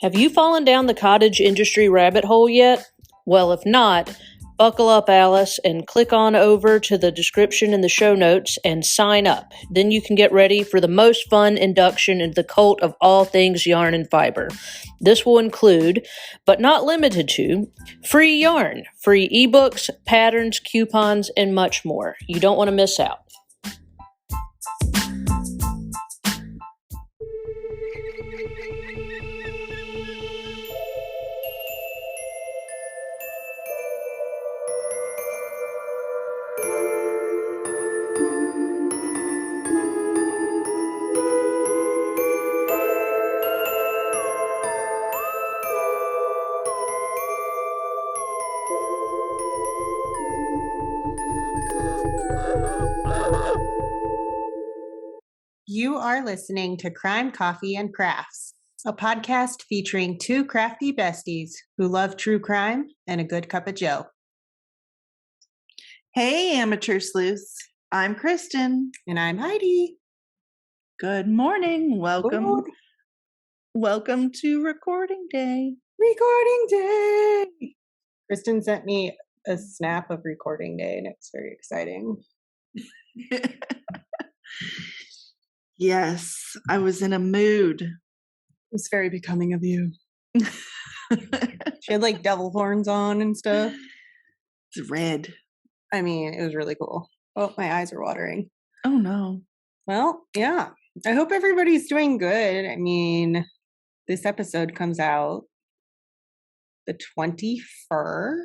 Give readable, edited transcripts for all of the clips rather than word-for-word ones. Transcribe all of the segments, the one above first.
Have you fallen down the cottage industry rabbit hole yet? Well, if not, buckle up, Alice, and click on over to the description in the show notes and sign up. Then you can get ready for the most fun induction into the cult of all things yarn and fiber. This will include, but not limited to, free yarn, free ebooks, patterns, coupons, and much more. You don't want to miss out. You are listening to Crime, Coffee, and Crafts, a podcast featuring two crafty besties who love true crime and a good cup of joe. Hey, amateur sleuths. I'm Kristen. And I'm Heidi. Good morning. Welcome. Welcome to recording day. Recording day. Kristen sent me a snap of recording day, and it's very exciting. Yes, I was in a mood. It's very becoming of you. She had like devil horns on and stuff. It's red. I mean, it was really cool. Oh, my eyes are watering. Oh, no. Well, yeah. I hope everybody's doing good. I mean, this episode comes out the 21st.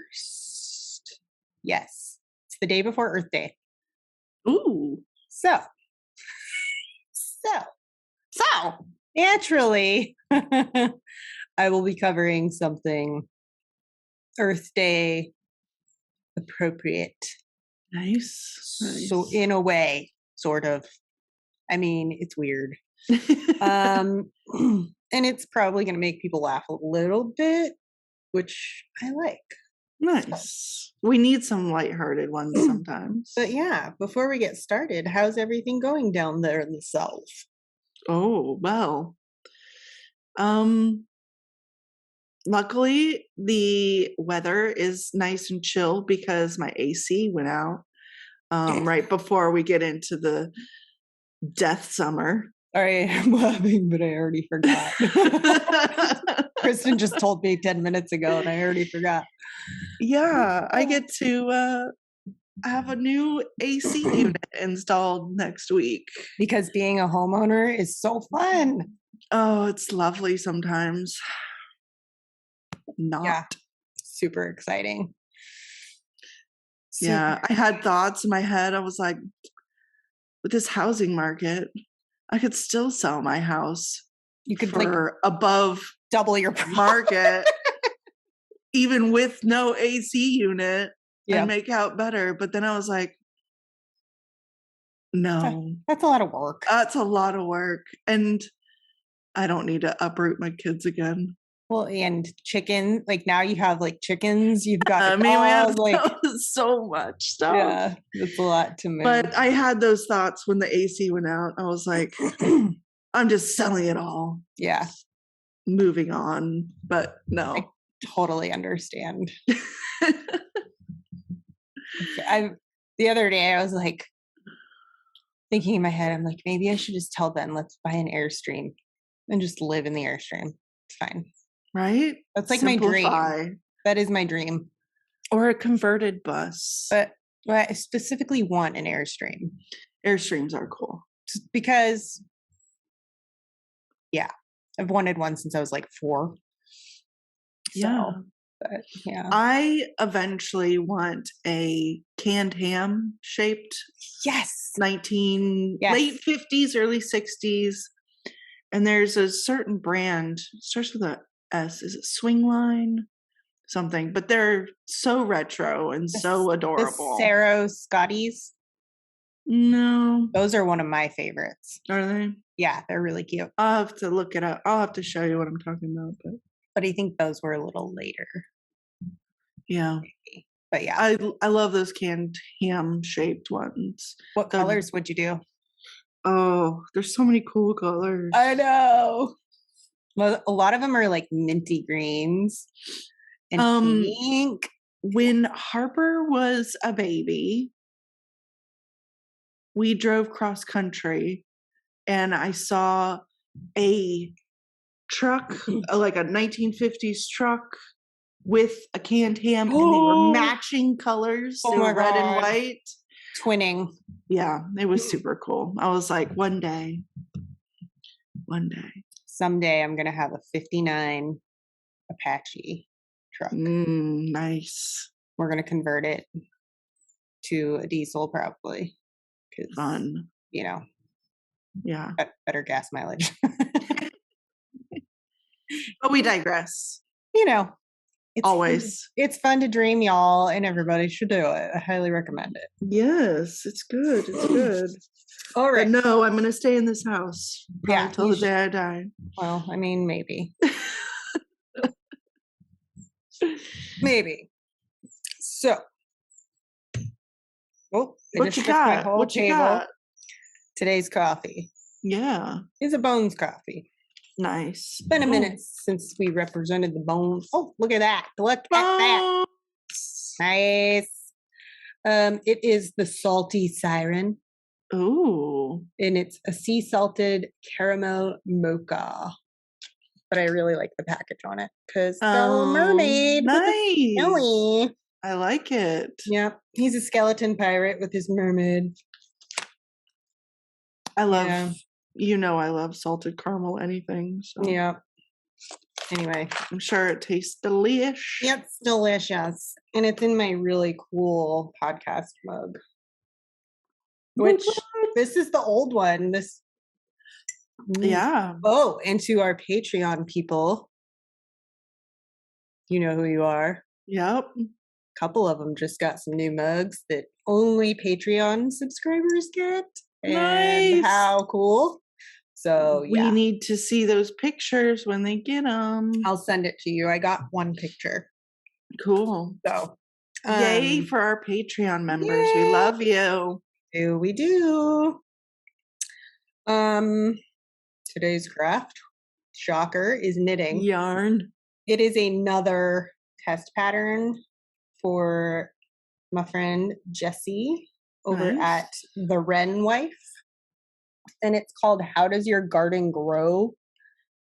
Yes. It's the day before Earth Day. Ooh. So, naturally, I will be covering something Earth Day appropriate. Nice. So, in a way, sort of. I mean, it's weird. And it's probably going to make people laugh a little bit, which I like. Nice. We need some lighthearted ones sometimes. But yeah, before we get started, how's everything going down there in the South? Oh, well. Luckily, the weather is nice and chill because my AC went out right before we get into the death summer. I am laughing, but I already forgot. Kristen just told me 10 minutes ago, and I already forgot. Yeah, I get to have a new AC unit installed next week. Because being a homeowner is so fun. Oh, it's lovely sometimes. Not. Yeah, super exciting. Yeah, I had thoughts in my head. I was like, with this housing market, I could still sell my house. You could for above double your market, even with no AC unit, and make out better. But then I was like, no, that's a lot of work. That's a lot of work, and I don't need to uproot my kids again. Well, and chicken, like now you have like chickens. You've got. I mean, we have like so much stuff. Yeah, it's a lot to move. But I had those thoughts when the AC went out. I was like, I'm just selling it all. Yeah. Moving on. But no. I totally understand. The other day I was like thinking in my head, I'm like, maybe I should just tell Ben, let's buy an Airstream and just live in the Airstream. It's fine. Right? That's like my dream. That is my dream. Or a converted bus. But I specifically want an Airstream. Airstreams are cool. Because, yeah, I've wanted one since I was like 4. Yeah. So, but, yeah. I eventually want a canned ham shaped. Yes. Late 50s, early 60s. And there's a certain brand, starts with a S. Is it Swingline? Something. But they're so retro and so adorable. The Saro Scotties? No. Those are one of my favorites. Are they? Yeah, they're really cute. I'll have to look it up. I'll have to show you what I'm talking about. But I think those were a little later. Yeah. Maybe. But yeah. I love those canned ham shaped ones. What colors would you do? Oh, there's so many cool colors. I know. Well, a lot of them are like minty greens and pink. When Harper was a baby, we drove cross country and I saw a truck, like a 1950s truck with a canned ham, and they were matching colors. They were red and white. Twinning. Yeah, it was super cool. I was like, one day. Someday I'm going to have a 59 Apache truck. Nice. We're going to convert it to a diesel probably. Fun. You know. Yeah. Better gas mileage. But we digress. You know. It's fun to dream, y'all, and everybody should do it. I highly recommend it. Yes, it's good. It's good. All right. But no, I'm going to stay in this house until the day I die. Well, I mean, maybe. Maybe. So. Oh, what you got? What you got? Today's coffee. Yeah. Is a Bones coffee. Nice. It's been a minute since we represented the Bones. Oh, look at that. Look at that. Nice. It is the Salty Siren. Ooh. And it's a sea salted caramel mocha. But I really like the package on it because the little mermaid. Nice. I like it. Yep. He's a skeleton pirate with his mermaid. I love, I love salted caramel anything. So. Yeah. Anyway. I'm sure it tastes delish. It's delicious. And it's in my really cool podcast mug. Which, this is the old one. Yeah. Oh, and to our Patreon people. You know who you are. Yep. Couple of them just got some new mugs that only Patreon subscribers get. Nice. And how cool. So we need to see those pictures when they get them. I'll send it to you. I got one picture. Cool. So yay for our Patreon members. Yay. We love you. We do. Today's craft, shocker, is knitting. Yarn. It is another test pattern for my friend Jessie over at The Wren Wife. And it's called How Does Your Garden Grow?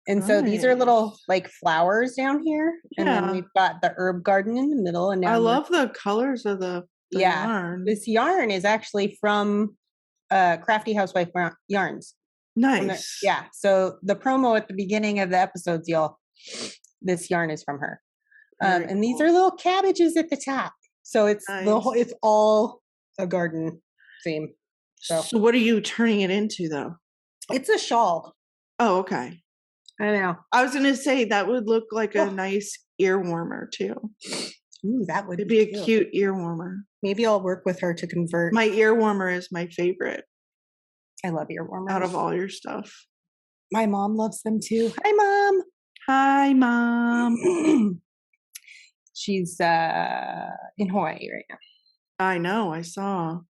And so these are little like flowers down here. And then we've got the herb garden in the middle. And now I love the colors of the yarn. This yarn is actually from Crafty Housewife Yarns. Nice. So the promo at the beginning of the episodes, y'all, this yarn is from her. And these are little cabbages at the top. So it's it's all a garden theme. So what are you turning it into though? It's a shawl. Oh, okay. I know. I was gonna say that would look like a nice ear warmer too. Ooh, that would be a cute ear warmer. Maybe I'll work with her to convert. My ear warmer is my favorite. I love ear warmers. Out of all your stuff. My mom loves them too. Hi, Mom. Hi, Mom. She's in Hawaii right now. I know. I saw.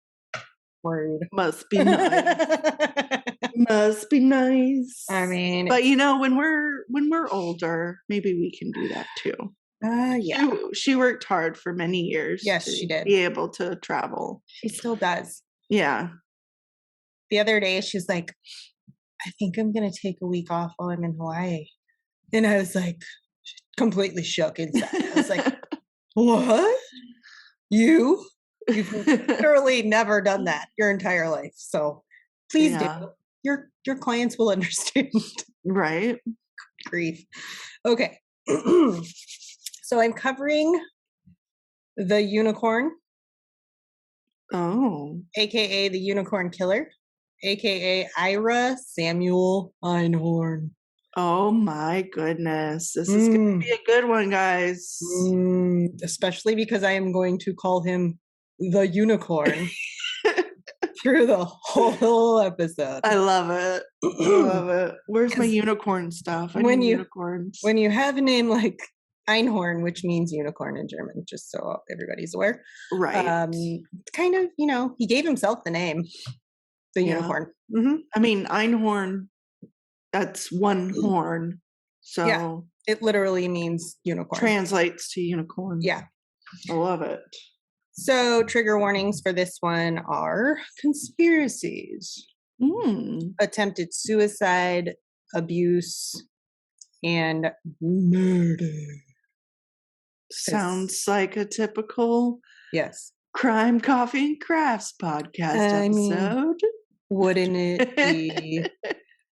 Word. Must be nice. Must be nice. I mean, but when we're older, maybe we can do that too. Yeah. She worked hard for many years. Yes, she did. Be able to travel. She still does. Yeah. The other day, she's like, I think I'm going to take a week off while I'm in Hawaii. And I was like, completely shook inside. I was like, what? You've literally never done that your entire life. So please do. Your clients will understand. Right. Grief. Okay. So I'm covering the unicorn. Oh. AKA the unicorn killer. AKA Ira Samuel Einhorn. Oh my goodness. This is going to be a good one, guys. Especially because I am going to call him the unicorn through the whole episode. I love it. I love it. Where's my unicorn stuff? I need unicorns. When you have a name like Einhorn, which means unicorn in German, just so everybody's aware. Right. Kind of, he gave himself the name. The unicorn. I mean, Einhorn, that's one horn. So it literally means unicorn. Translates to unicorn. Yeah. I love it. So trigger warnings for this one are conspiracies, attempted suicide, abuse, and murder. Sounds like a typical Crime, Coffee, and Crafts podcast episode. Wouldn't it be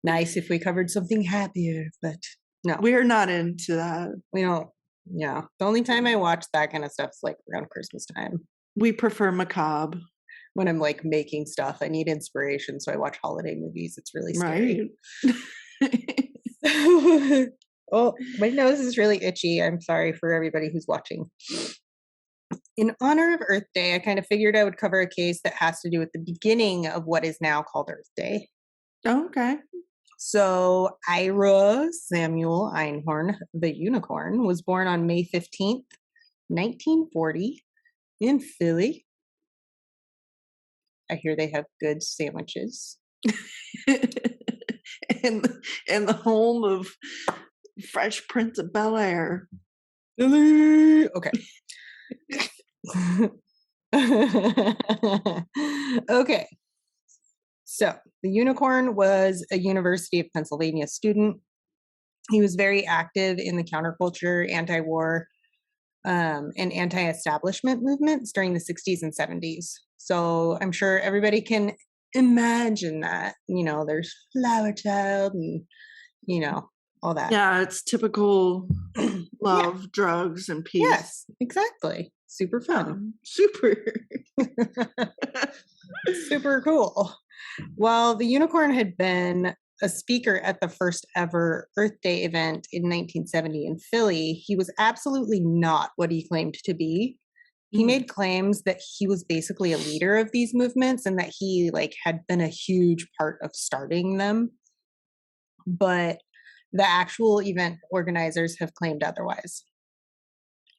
nice if we covered something happier? But no. We're not into that. We don't. Yeah. The only time I watch that kind of stuff is like around Christmas time. We prefer macabre. When I'm like making stuff, I need inspiration. So I watch holiday movies. It's really scary. Right. Oh, my nose is really itchy. I'm sorry for everybody who's watching. In honor of Earth Day, I kind of figured I would cover a case that has to do with the beginning of what is now called Earth Day. Oh, okay. So Ira Samuel Einhorn, the unicorn, was born on May 15th, 1940 in Philly. I hear they have good sandwiches. and the home of Fresh Prince of Bel-Air. Philly! Okay. Okay. So the unicorn was a University of Pennsylvania student. He was very active in the counterculture, anti-war, and anti-establishment movements during the 60s and 70s. So I'm sure everybody can imagine that. You know, there's Flower Child and, you know, all that. Yeah, it's typical love, drugs, and peace. Yes, exactly. Super fun. Super. Super cool. Well, the unicorn had been a speaker at the first ever Earth Day event in 1970 in Philly. He was absolutely not what he claimed to be. He made claims that he was basically a leader of these movements and that he like had been a huge part of starting them. But the actual event organizers have claimed otherwise.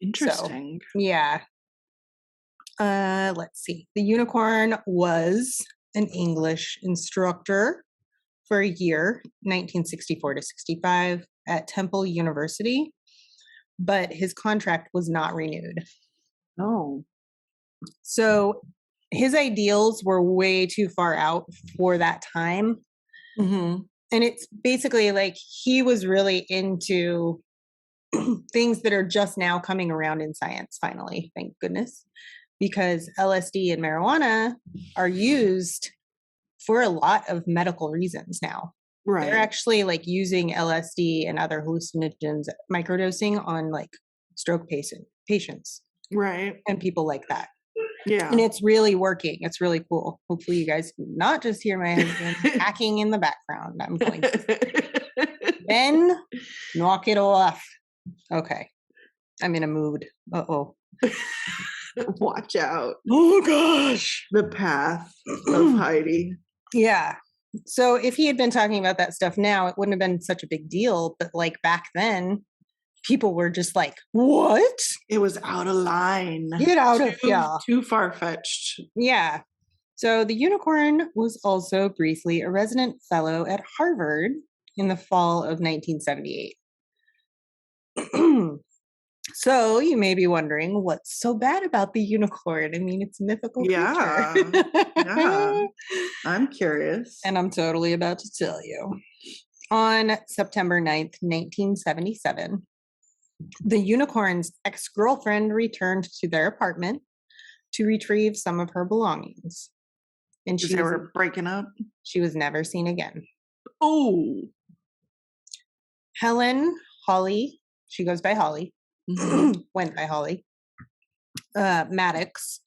Interesting. So, yeah. Let's see. The unicorn was an English instructor for a year, 1964 to 65, at Temple University, but his contract was not renewed. Oh. So his ideals were way too far out for that time. And it's basically like he was really into things that are just now coming around in science, finally, thank goodness, because LSD and marijuana are used for a lot of medical reasons now. Right. They're actually like using LSD and other hallucinogens, microdosing on like stroke patients. Right. And people like that. Yeah. And it's really working. It's really cool. Hopefully you guys do not just hear my husband hacking in the background. I'm going to Ben, knock it off. Okay. I'm in a mood. Uh-oh. Watch out. Oh gosh. The path of Heidi. Yeah. So if he had been talking about that stuff now, it wouldn't have been such a big deal. But like back then, people were just like, what? It was out of line. Get out of here. Too far-fetched. Yeah. So the unicorn was also briefly a resident fellow at Harvard in the fall of 1978. So you may be wondering what's so bad about the unicorn? I mean, it's a mythical creature. Yeah. I'm curious. And I'm totally about to tell you. On September 9th, 1977, the unicorn's ex-girlfriend returned to their apartment to retrieve some of her belongings. And they were breaking up? She was never seen again. Oh. Helen Holly, she goes by Holly, went by Holly, Maddox,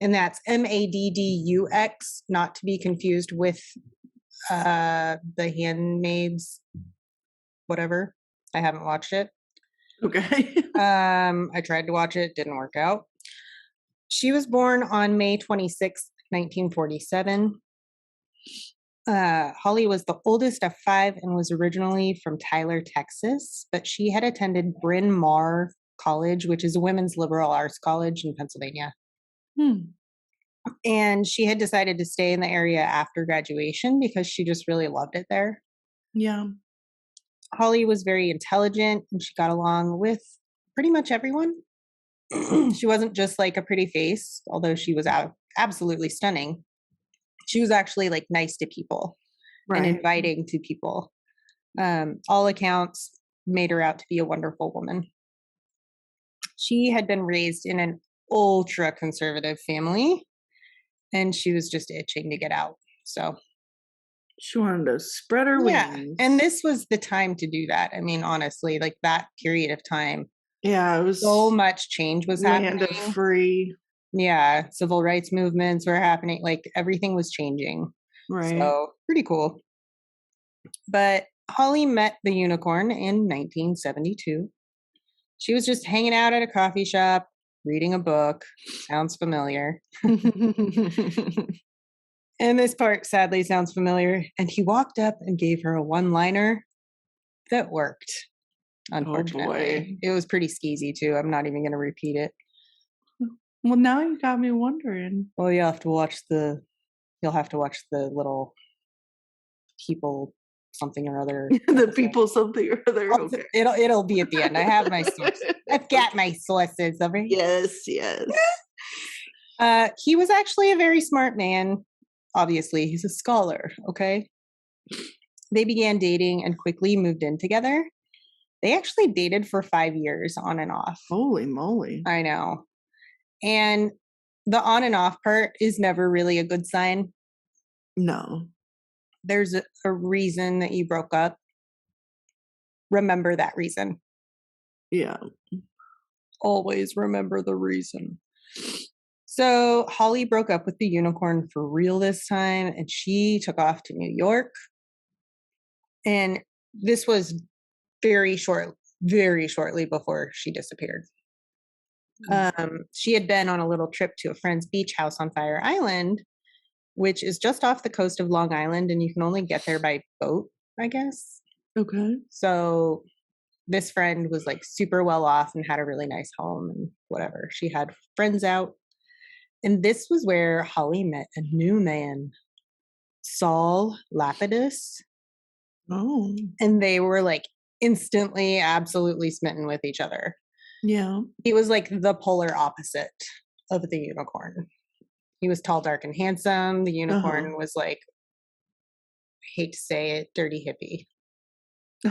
and that's Maddux, not to be confused with The Handmaid's whatever. I haven't watched it. Okay. I tried to watch it, didn't work out. She was born on May 26th, 1947. Holly was the oldest of 5 and was originally from Tyler, Texas, but she had attended Bryn Mawr College, which is a women's liberal arts college in Pennsylvania. And she had decided to stay in the area after graduation because she just really loved it there. Yeah. Holly was very intelligent and she got along with pretty much everyone. She wasn't just like a pretty face, although she was absolutely stunning. She was actually like nice to people and inviting to people. All accounts made her out to be a wonderful woman. She had been raised in an ultra conservative family and she was just itching to get out. So she wanted to spread her wings. And this was the time to do that. I mean, honestly, like that period of time. Yeah, it was so much change was happening. Land of free. Yeah, civil rights movements were happening. Like everything was changing. Right. So pretty cool. But Holly met the unicorn in 1972. She was just hanging out at a coffee shop, reading a book. Sounds familiar. And this part sadly sounds familiar. And he walked up and gave her a one-liner that worked. Unfortunately, it was pretty skeezy too. I'm not even going to repeat it. Well, now you got me wondering. Well, you'll have to watch the little people something or other. The people something or other. Okay. It'll be at the end. I have my sources. I've got my sources over here. Yes. He was actually a very smart man. Obviously, he's a scholar. Okay. They began dating and quickly moved in together. They actually dated for 5 years on and off. Holy moly. I know. And the on and off part is never really a good sign. No. There's a reason that you broke up. Remember that reason. Yeah. Always remember the reason. So Holly broke up with the unicorn for real this time, and she took off to New York. And this was very shortly before she disappeared. She had been on a little trip to a friend's beach house on Fire Island, which is just off the coast of Long Island, and you can only get there by boat, I guess. Okay. So this friend was like super well off and had a really nice home and whatever. She had friends out. And this was where Holly met a new man, Saul Lapidus. Oh. And they were like instantly, absolutely smitten with each other. Yeah. He was like the polar opposite of the unicorn. He was tall, dark, and handsome. The unicorn was like, I hate to say it, dirty hippie.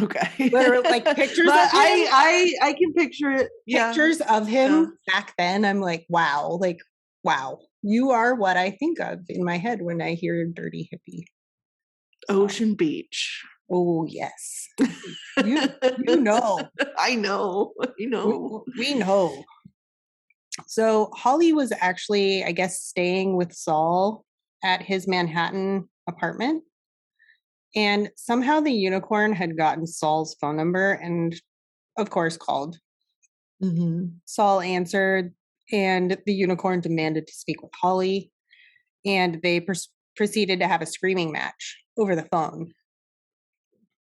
Okay. Literally, like pictures of him. I can picture it. Pictures of him back then. I'm like, wow, you are what I think of in my head when I hear dirty hippie. Ocean Beach. Oh yes. You know. I know. We know. So Holly was actually, I guess, staying with Saul at his Manhattan apartment. And somehow the unicorn had gotten Saul's phone number and, of course, called. Mm-hmm. Saul answered, and the unicorn demanded to speak with Holly. And they proceeded to have a screaming match over the phone.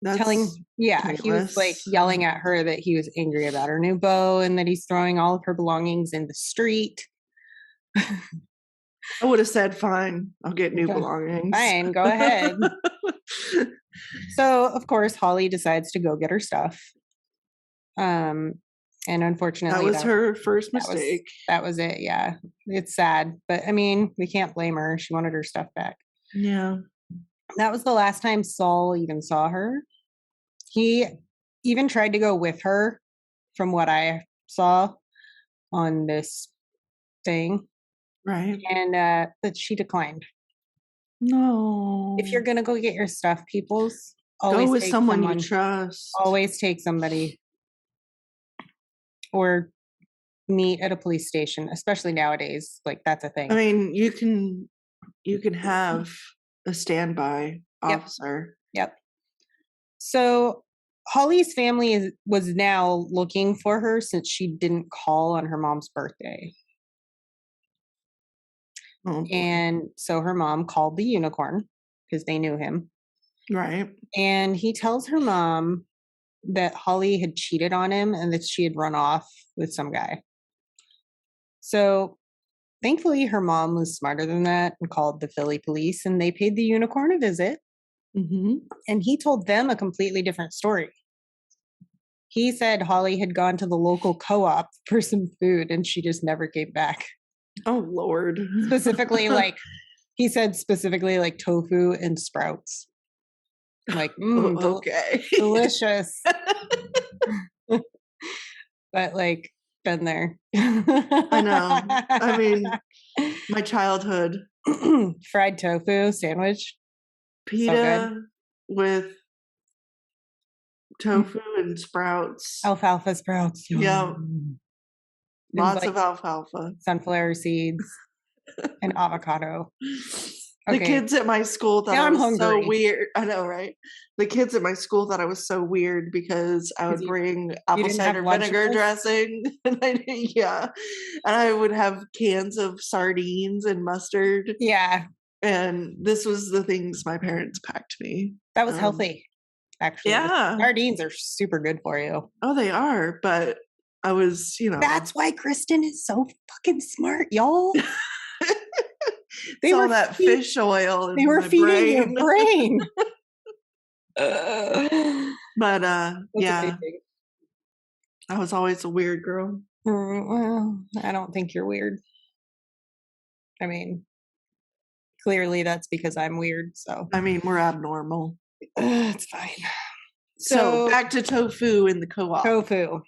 He was like yelling at her that he was angry about her new beau and that he's throwing all of her belongings in the street. I would have said, fine, I'll get new belongings. Fine, go ahead. So, of course, Holly decides to go get her stuff. And unfortunately, that was her first mistake. That was it, yeah. It's sad, but I mean, we can't blame her. She wanted her stuff back. Yeah. That was the last time Saul even saw her. He even tried to go with her, from what I saw on this thing. Right. And but she declined. No. If you're gonna go get your stuff, peoples, always go with take someone you trust. Always take somebody. Or meet at a police station, especially nowadays. Like that's a thing. I mean, you can have a standby officer. Yep. So Holly's family was now looking for her since she didn't call on her mom's birthday. Oh, and so her mom called the unicorn because they knew him. Right. And he tells her mom that Holly had cheated on him and that she had run off with some guy. So thankfully, her mom was smarter than that and called the Philly police, and they paid the unicorn a visit. Mm-hmm. And he told them a completely different story. He said Holly had gone to the local co-op for some food and she just never came back. Oh, Lord. Specifically, like, he said specifically like tofu and sprouts. Like, okay. delicious. But like, been there. I know. I mean, my childhood. Fried tofu sandwich. Pita with tofu and sprouts. Alfalfa sprouts. Yeah. Lots like, of alfalfa. Sunflower seeds and avocado. The kids at my school thought now I was hungry. so weird. I know, right? The kids at my school thought I was so weird because I would bring apple cider vinegar dressing. And and I would have cans of sardines and mustard. Yeah. And this was the things my parents packed me. That was healthy, actually. Yeah. Sardines are super good for you. Oh, they are. But I was, That's why Kristen is so fucking smart, y'all. They were that fish oil. They were feeding your brain. But yeah, I was always a weird girl. Well, I don't think you're weird. I mean, clearly that's because I'm weird. So I mean, we're abnormal. It's fine. So back to tofu in the co-op. Tofu.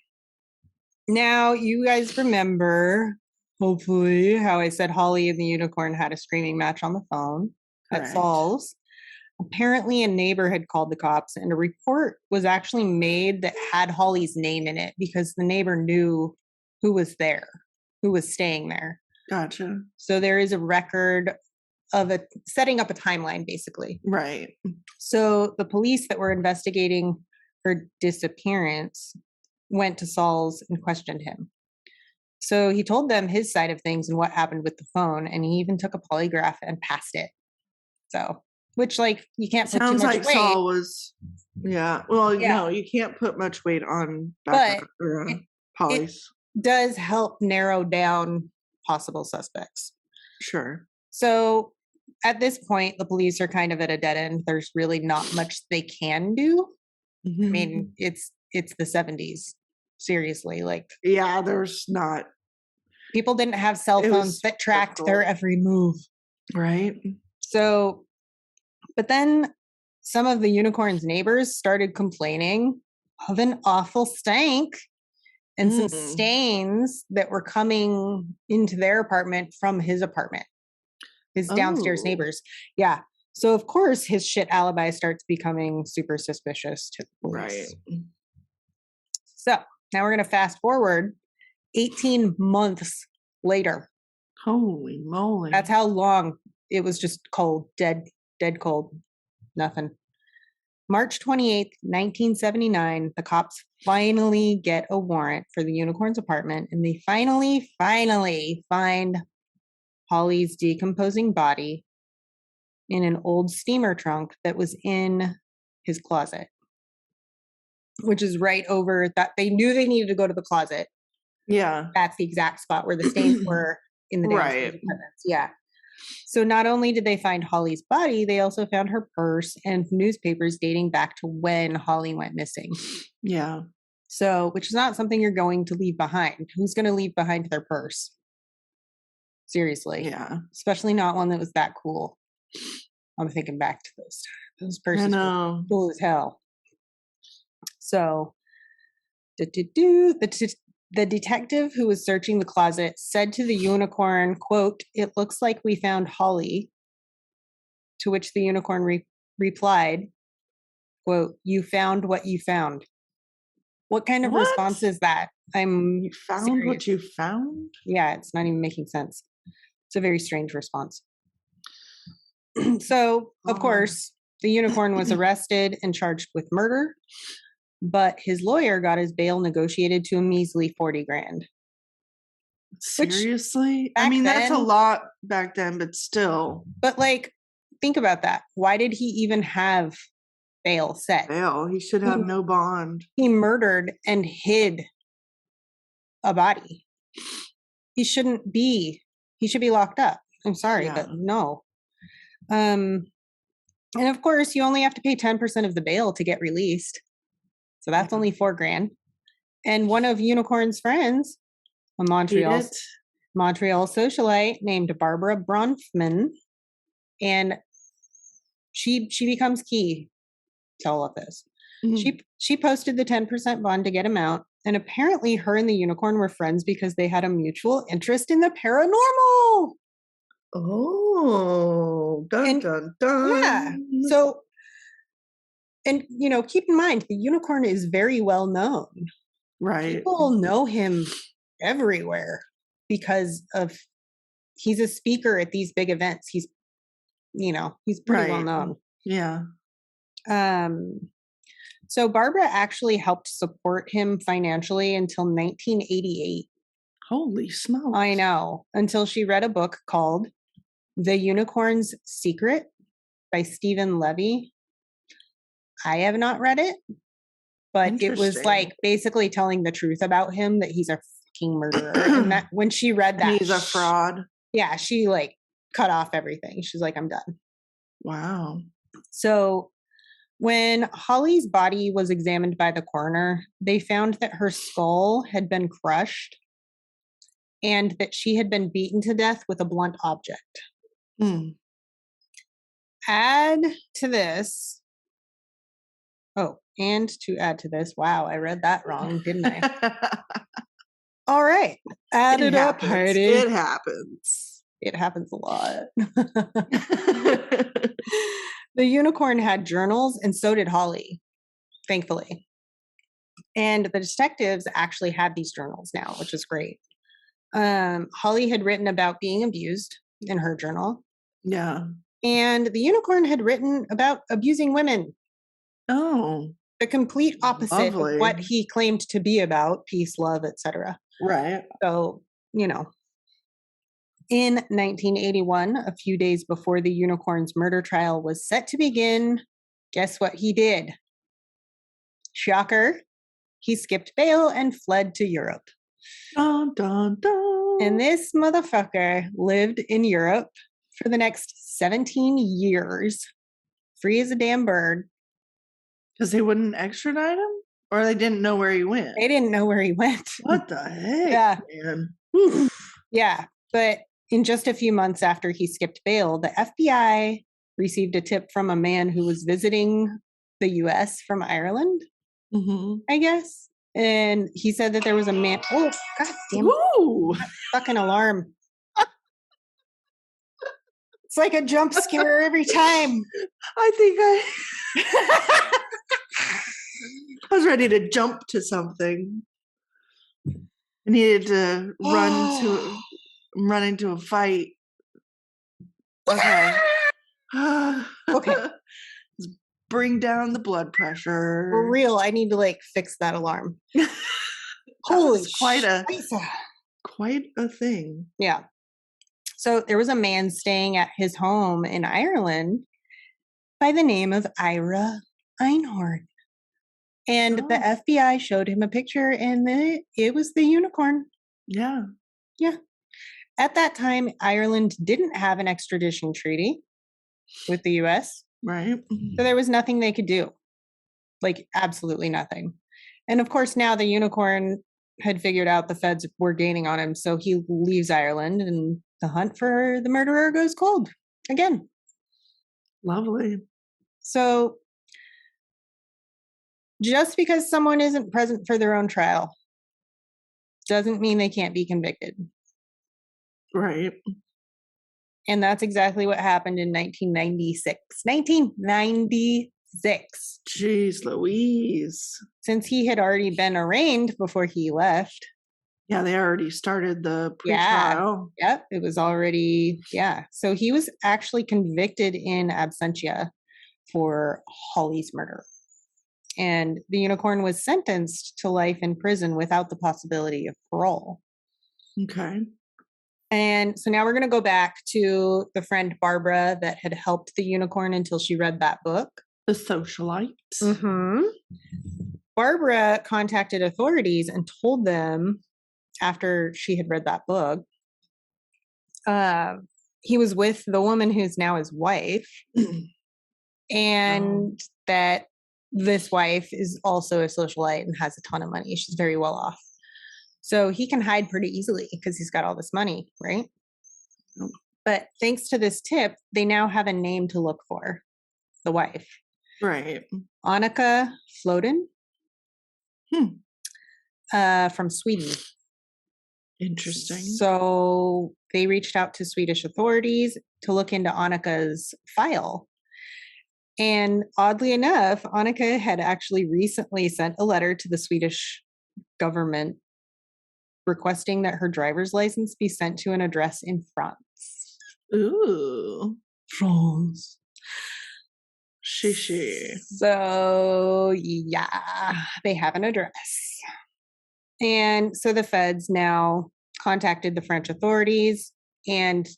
Now you guys remember, hopefully, how I said Holly and the unicorn had a screaming match on the phone at Saul's. Apparently a neighbor had called the cops and a report was actually made that had Holly's name in it because the neighbor knew who was there, who was staying there. Gotcha. So there is a record of setting up a timeline, basically. Right. So the police that were investigating her disappearance went to Saul's and questioned him. So he told them his side of things and what happened with the phone, and he even took a polygraph and passed it. So, which, like, you can't put Sounds too much like weight. Saul was, well, no, you can't put much weight on Polly's. It does help narrow down possible suspects. Sure. So at this point, the police are kind of at a dead end. There's really not much they can do. Mm-hmm. I mean, it's the 70s. Seriously, like, yeah, there's not. People didn't have cell phones that tracked their every move. Right. So, but then some of the unicorn's neighbors started complaining of an awful stank and some stains that were coming into their apartment from his apartment, his downstairs neighbors. Yeah. So of course his shit alibi starts becoming super suspicious to the police. Right. So now we're going to fast forward 18 months later. Holy moly. That's how long it was just cold, dead cold, nothing. March 28th, 1979, the cops finally get a warrant for the unicorn's apartment, and they finally find Holly's decomposing body in an old steamer trunk that was in his closet, which is right over that. They knew they needed to go to the closet. Yeah. That's the exact spot where the stains were in the downstairs apartments. Yeah. So not only did they find Holly's body, they also found her purse and newspapers dating back to when Holly went missing. Yeah. So, which is not something you're going to leave behind. Who's going to leave behind their purse? Seriously. Yeah. Especially not one that was that cool. I'm thinking back to those purses were cool as hell. So, the detective who was searching the closet said to the unicorn, quote, "It looks like we found Holly." To which the unicorn replied, quote, "You found what you found." What kind of response is that? You found what you found? Yeah, it's not even making sense. It's a very strange response. So, of course, the unicorn was arrested and charged with murder. But his lawyer got his bail negotiated to a measly $40,000. Seriously? I mean, that's a lot back then, but still. But like, think about that. Why did he even have bail set? Bail. He should have no bond. He murdered and hid a body. He should be locked up. I'm sorry, but no. And of course, you only have to pay 10% of the bail to get released. So that's only $4,000. And one of Unicorn's friends, a Montreal socialite named Barbara Bronfman, and she becomes key to all of this. Mm-hmm. She posted the 10% bond to get him out, and apparently her and the Unicorn were friends because they had a mutual interest in the paranormal. Oh, dun dun dun. Yeah. So, and keep in mind, the Unicorn is very well known. Right. People know him everywhere because he's a speaker at these big events. He's pretty well known. Yeah. So Barbara actually helped support him financially until 1988. Holy smokes. I know. Until she read a book called The Unicorn's Secret by Stephen Levy. I have not read it, but it was like basically telling the truth about him, that he's a fucking murderer. And that when she read that, he's a fraud. Yeah, she like cut off everything. She's like, I'm done. Wow. So when Holly's body was examined by the coroner, they found that her skull had been crushed and that she had been beaten to death with a blunt object. Add to this. Oh, and to add to this, wow, I read that wrong, didn't I? All right. Add it up, Heidi. It happens. It happens a lot. The Unicorn had journals, and so did Holly, thankfully. And the detectives actually have these journals now, which is great. Holly had written about being abused in her journal. Yeah. And the Unicorn had written about abusing women. Oh. The complete opposite of what he claimed to be about: peace, love, etc. Right. So, in 1981, a few days before the Unicorn's murder trial was set to begin, guess what he did? Shocker. He skipped bail and fled to Europe. Dun, dun, dun. And this motherfucker lived in Europe for the next 17 years, free as a damn bird. Because they wouldn't extradite him? Or they didn't know where he went? They didn't know where he went. What the heck, yeah. man? Yeah, but in just a few months after he skipped bail, the FBI received a tip from a man who was visiting the U.S. from Ireland, I guess. And he said that there was a man. Oh, God damn it. Fucking alarm. It's like a jump scare every time. I think I was ready to jump to something. I needed to run into a fight. Okay. Okay. Bring down the blood pressure. For real, I need to fix that alarm. Holy quite a thing. Yeah. So there was a man staying at his home in Ireland by the name of Ira Einhorn. And the FBI showed him a picture, and it was the Unicorn. Yeah. Yeah. At that time, Ireland didn't have an extradition treaty with the U.S. Right. So there was nothing they could do. Absolutely nothing. And of course, now the Unicorn had figured out the feds were gaining on him, so he leaves Ireland, and the hunt for the murderer goes cold again. Lovely. So just because someone isn't present for their own trial doesn't mean they can't be convicted. Right. And that's exactly what happened in 1996. 1996. Jeez Louise. Since he had already been arraigned before he left. Yeah, they already started the pre-trial. Yeah. Yep, it was already, So he was actually convicted in absentia for Holly's murder. And the Unicorn was sentenced to life in prison without the possibility of parole. Okay. And so now we're going to go back to the friend Barbara that had helped the Unicorn until she read that book. The Socialite. Mm-hmm. Barbara contacted authorities and told them, after she had read that book, he was with the woman who's now his wife, and that this wife is also a socialite and has a ton of money. She's very well off. So he can hide pretty easily because he's got all this money, right? But thanks to this tip, they now have a name to look for, the wife. Right. Annika Floden. From Sweden. Interesting. So they reached out to Swedish authorities to look into Annika's file. And oddly enough, Annika had actually recently sent a letter to the Swedish government requesting that her driver's license be sent to an address in France. Ooh. France. Shishi. So, yeah, they have an address. And so the feds now contacted the French authorities and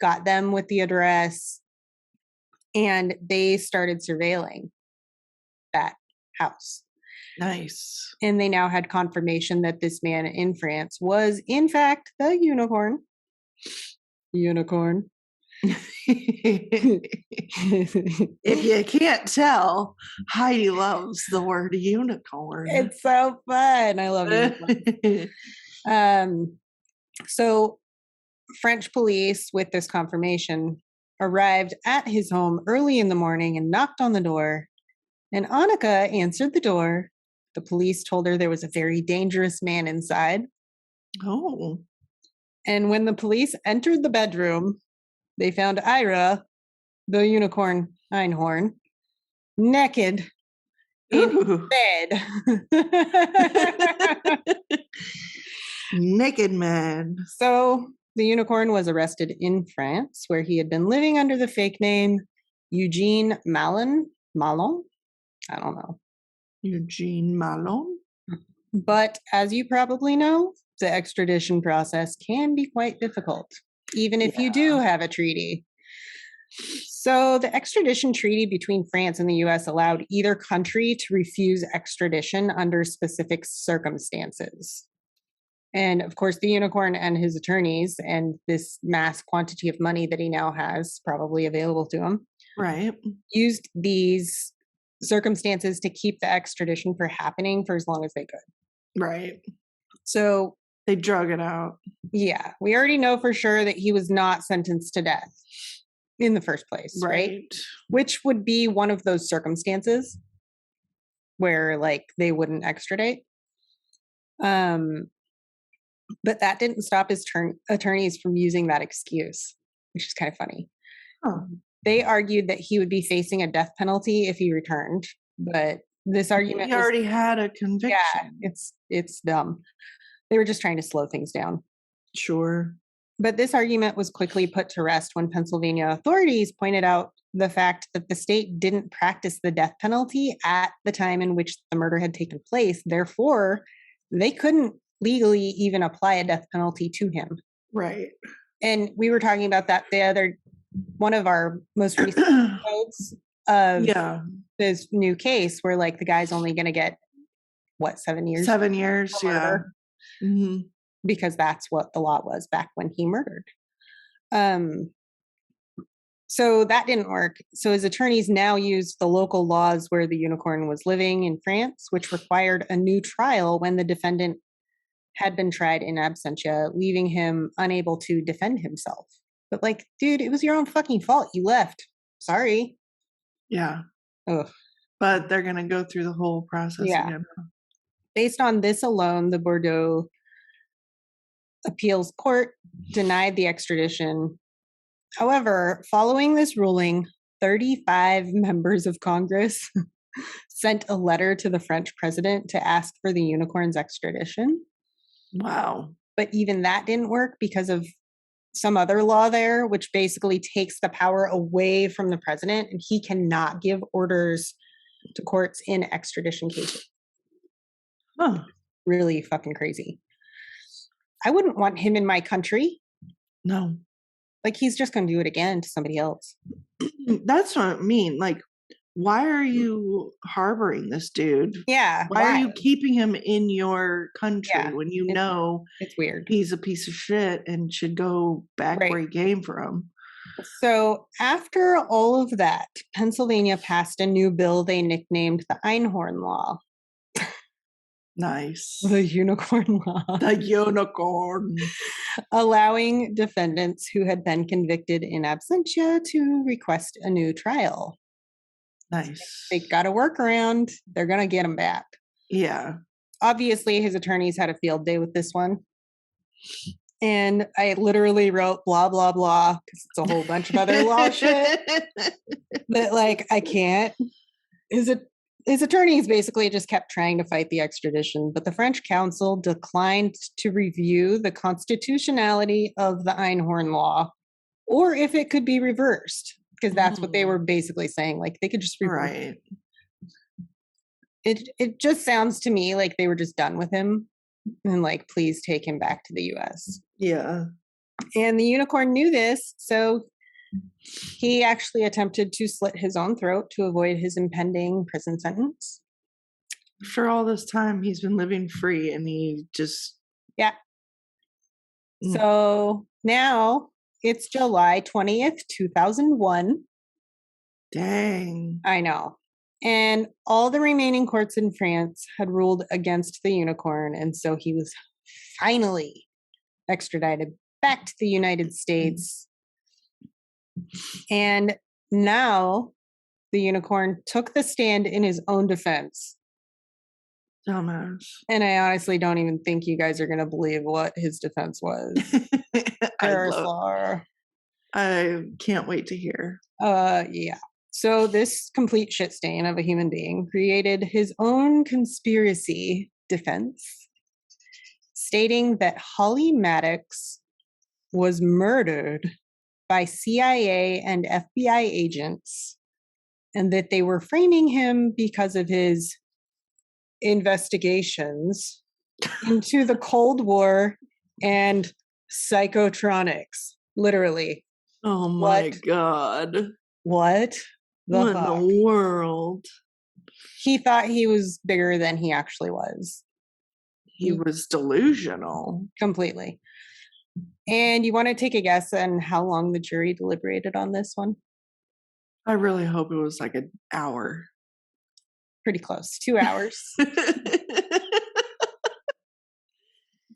got them with the address. And they started surveilling that house. Nice. And they now had confirmation that this man in France was, in fact, the unicorn. Unicorn. If you can't tell, Heidi loves the word unicorn. It's so fun. I love it. So French police, with this confirmation, arrived at his home early in the morning and knocked on the door. And Annika answered the door. The police told her there was a very dangerous man inside. Oh. And when the police entered the bedroom, they found Ira, the unicorn Einhorn, naked in bed. Naked man. So the unicorn was arrested in France, where he had been living under the fake name Eugene Malon. I don't know. Eugene Malon? But as you probably know, the extradition process can be quite difficult, even if you do have a treaty. So the extradition treaty between France and the US allowed either country to refuse extradition under specific circumstances. And of course, the unicorn and his attorneys and this mass quantity of money that he now has probably available to him, right, used these circumstances to keep the extradition for happening for as long as they could. Right. So they drug it out. Yeah. We already know for sure that he was not sentenced to death in the first place, right? Which would be one of those circumstances where like they wouldn't extradite. But that didn't stop his attorneys from using that excuse, which is kind of funny. Oh. They argued that he would be facing a death penalty if he returned, but this argument he already had a conviction. Yeah, it's dumb. They were just trying to slow things down. Sure. But this argument was quickly put to rest when Pennsylvania authorities pointed out the fact that the state didn't practice the death penalty at the time in which the murder had taken place. Therefore, they couldn't legally even apply a death penalty to him. Right. And we were talking about that one of our most recent episodes of this new case where like the guy's only going to get 7 years? 7 years, yeah. Mm-hmm. Because that's what the law was back when he murdered. So that didn't work. So his attorneys now used the local laws where the unicorn was living in France, which required a new trial when the defendant had been tried in absentia, leaving him unable to defend himself. But like, dude, it was your own fucking fault. You left. Sorry. Yeah. Ugh. But they're going to go through the whole process again. Based on this alone, the Bordeaux appeals court denied the extradition. However, following this ruling, 35 members of Congress sent a letter to the French president to ask for the unicorn's extradition. Wow. But even that didn't work because of some other law there, which basically takes the power away from the president, and he cannot give orders to courts in extradition cases. Huh. Really fucking crazy. I wouldn't want him in my country. No. Like, he's just going to do it again to somebody else. That's what I mean. Like, why are you harboring this dude? Yeah. Why are you keeping him in your country when know it's weird? He's a piece of shit and should go back where he came from. So after all of that, Pennsylvania passed a new bill they nicknamed the Einhorn Law. Nice. The unicorn law. The unicorn. Allowing defendants who had been convicted in absentia to request a new trial. Nice. They got a workaround. They're going to get him back. Yeah. Obviously, his attorneys had a field day with this one. And I literally wrote blah, blah, blah, because it's a whole bunch of other law shit that, like, I can't. His attorneys basically just kept trying to fight the extradition, but the French council declined to review the constitutionality of the Einhorn Law or if it could be reversed, because that's what they were basically saying. Like, they could just reverse it. It just sounds to me like they were just done with him and like, please take him back to the US. Yeah. And the unicorn knew this, so he actually attempted to slit his own throat to avoid his impending prison sentence. For all this time, he's been living free and he just. Yeah. So now it's July 20th, 2001. Dang. I know. And all the remaining courts in France had ruled against the unicorn. And so he was finally extradited back to the United States. And now the unicorn took the stand in his own defense. Dumbass. And I honestly don't even think you guys are going to believe what his defense was. I can't wait to hear. Yeah. So this complete shit stain of a human being created his own conspiracy defense, stating that Holly Maddox was murdered by CIA and FBI agents, and that they were framing him because of his investigations into the Cold War and psychotronics. Literally. Oh my God. What in the world? He thought he was bigger than he actually was. He was delusional. Completely. And you want to take a guess on how long the jury deliberated on this one? I really hope it was like an hour. Pretty close. 2 hours. It's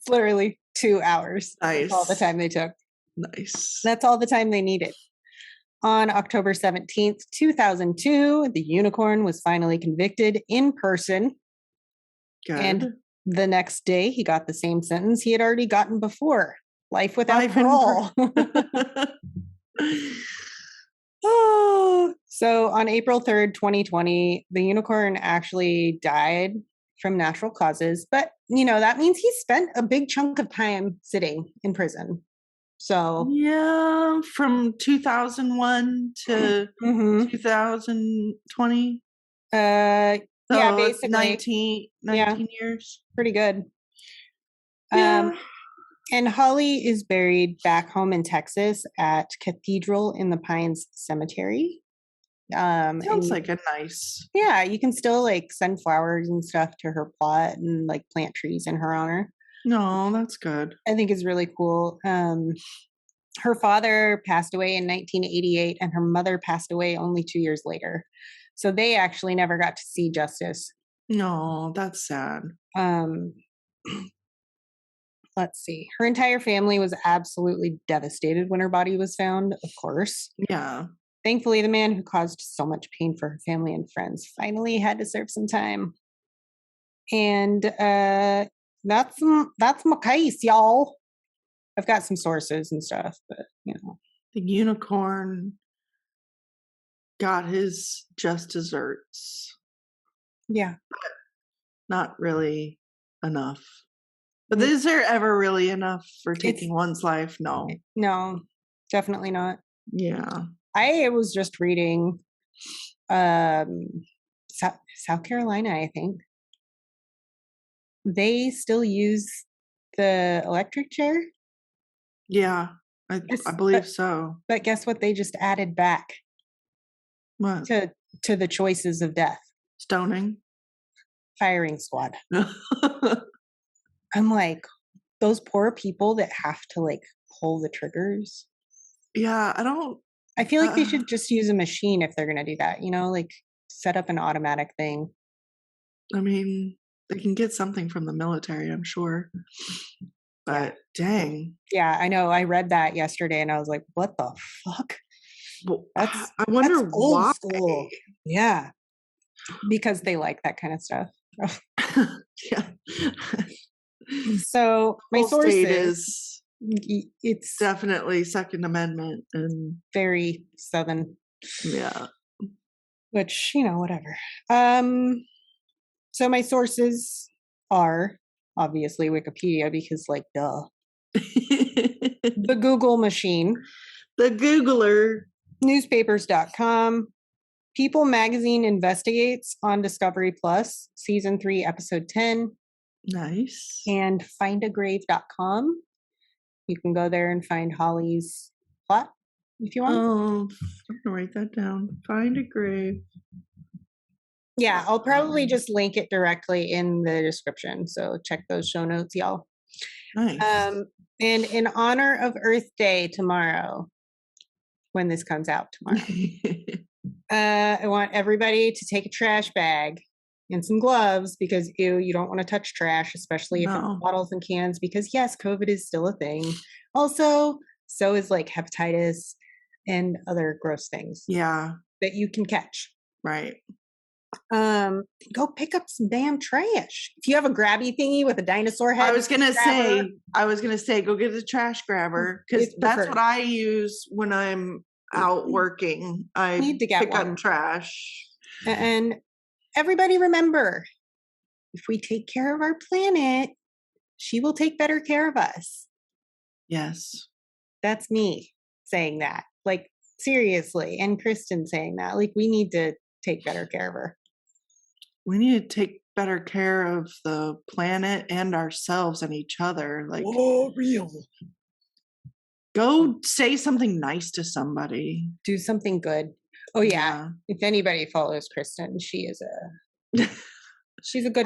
literally 2 hours. Nice. That's all the time they took. Nice. That's all the time they needed. On October 17th, 2002, the unicorn was finally convicted in person. Good. And the next day, he got the same sentence he had already gotten before. Life without parole. Oh, so on April 3rd, 2020, the unicorn actually died from natural causes. But, that means he spent a big chunk of time sitting in prison. So yeah, from 2001 to 2020. Yeah, basically 19 years. Pretty good. Yeah. And Holly is buried back home in Texas at Cathedral in the Pines Cemetery. Sounds like a nice. Yeah, you can still like send flowers and stuff to her plot and like plant trees in her honor. No, that's good. I think it's really cool. Her father passed away in 1988 and her mother passed away only 2 years later. So they actually never got to see justice. No, that's sad. Let's see. Her entire family was absolutely devastated when her body was found, of course. Yeah. Thankfully, the man who caused so much pain for her family and friends finally had to serve some time. And that's my case, y'all. I've got some sources and stuff, but the unicorn got his just desserts. Yeah, but not really enough. But is there ever really enough for taking one's life? No, definitely not. Yeah, I was just reading, South Carolina, I think. They still use the electric chair. Yeah, I believe so. But guess what? They just added back. What? To the choices of death. Stoning. Firing squad. I'm like, those poor people that have to like pull the triggers. Yeah, I don't I feel like they should just use a machine if they're going to do that, like set up an automatic thing. I mean, they can get something from the military, I'm sure. But dang. Yeah, I know. I read that yesterday and I was like, what the fuck? Well, I wonder that's old why. school. Yeah. Because they like that kind of stuff. Yeah. So my sources, it's definitely Second Amendment and very Southern. Yeah. Which, whatever. So my sources are obviously Wikipedia because duh. The Google machine. The Googler. Newspapers.com. People Magazine Investigates on Discovery Plus, Season 3, Episode 10. Nice. And findagrave.com. You can go there and find Holly's plot if you want. Oh, I'm going to write that down. Find a grave. Yeah, I'll probably just link it directly in the description. So check those show notes, y'all. Nice. And in honor of Earth Day tomorrow, when this comes out tomorrow, I want everybody to take a trash bag and some gloves because you don't want to touch trash, especially if it's bottles and cans, because yes, COVID is still a thing. Also, so is hepatitis and other gross things. Yeah. That you can catch. Right. Go pick up some damn trash. If you have a grabby thingy with a dinosaur head. I was gonna say, go get a trash grabber because that's what I use when I'm out working. I need to pick up trash. And everybody remember, if we take care of our planet, she will take better care of us. Yes. That's me saying that. Seriously. And Kristen saying that. We need to take better care of her. We need to take better care of the planet and ourselves and each other. Real. Go say something nice to somebody. Do something good. Oh yeah. If anybody follows Kristen, she's a good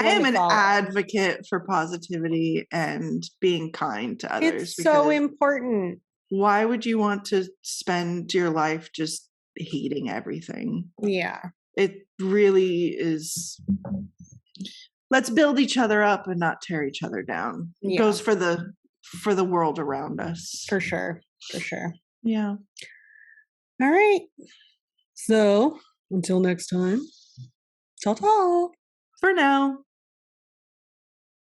one. I am an advocate for positivity and being kind to others. It's so important. Why would you want to spend your life just hating everything? Yeah. It really is. Let's build each other up and not tear each other down. It goes for the world around us. For sure. For sure. Yeah. All right. So until next time, ta-ta. For now.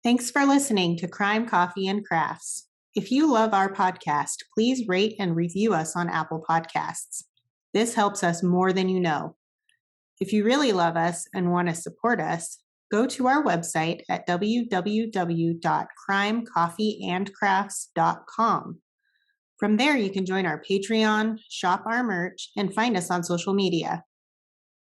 Thanks for listening to Crime, Coffee, and Crafts. If you love our podcast, please rate and review us on Apple Podcasts. This helps us more than you know. If you really love us and want to support us, go to our website at www.crimecoffeeandcrafts.com. From there, you can join our Patreon, shop our merch, and find us on social media.